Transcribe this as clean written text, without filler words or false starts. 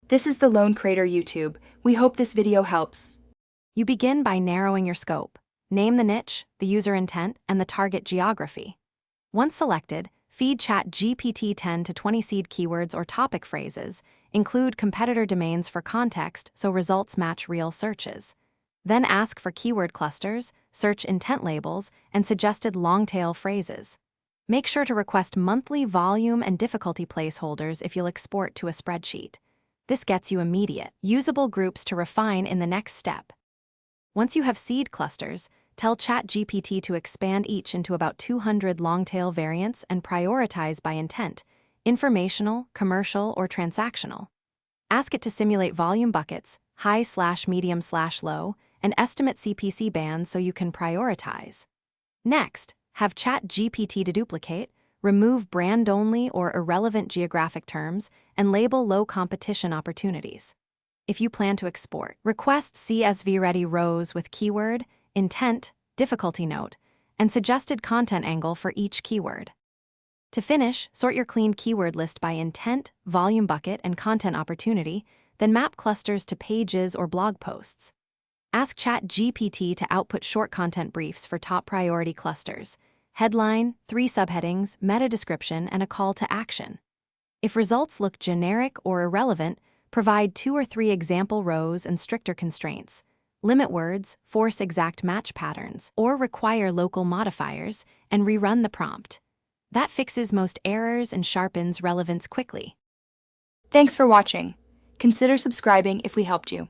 This is the Lone Creator YouTube. We hope this video helps. You begin by narrowing your scope. Name the niche, the user intent, and the target geography. Once selected, feed Chatgpt 10 to 20 seed keywords or topic phrases. Include competitor domains for context so results match real searches. Then ask for keyword clusters, search intent labels, and suggested long-tail phrases. Make sure to request monthly volume and difficulty placeholders if you'll export to a spreadsheet. This gets you immediate, usable groups to refine in the next step. Once you have seed clusters, tell Chatgpt to expand each into about 200 long-tail variants and prioritize by intent: informational, commercial, or transactional. Ask it to simulate volume buckets, high/medium/low, and estimate CPC bands so you can prioritize. Next, have Chatgpt to duplicate, remove brand-only or irrelevant geographic terms, and label low-competition opportunities. If you plan to export, request CSV-ready rows with keyword, intent, difficulty note, and suggested content angle for each keyword. To finish, sort your cleaned keyword list by intent, volume bucket, and content opportunity, then map clusters to pages or blog posts. Ask Chatgpt to output short content briefs for top priority clusters: headline, 3 subheadings, meta description, and a call to action. If results look generic or irrelevant, provide 2 or 3 example rows and stricter constraints. Limit words, force exact match patterns, or require local modifiers, and rerun the prompt. That fixes most errors and sharpens relevance quickly. Thanks for watching. Consider subscribing if we helped you.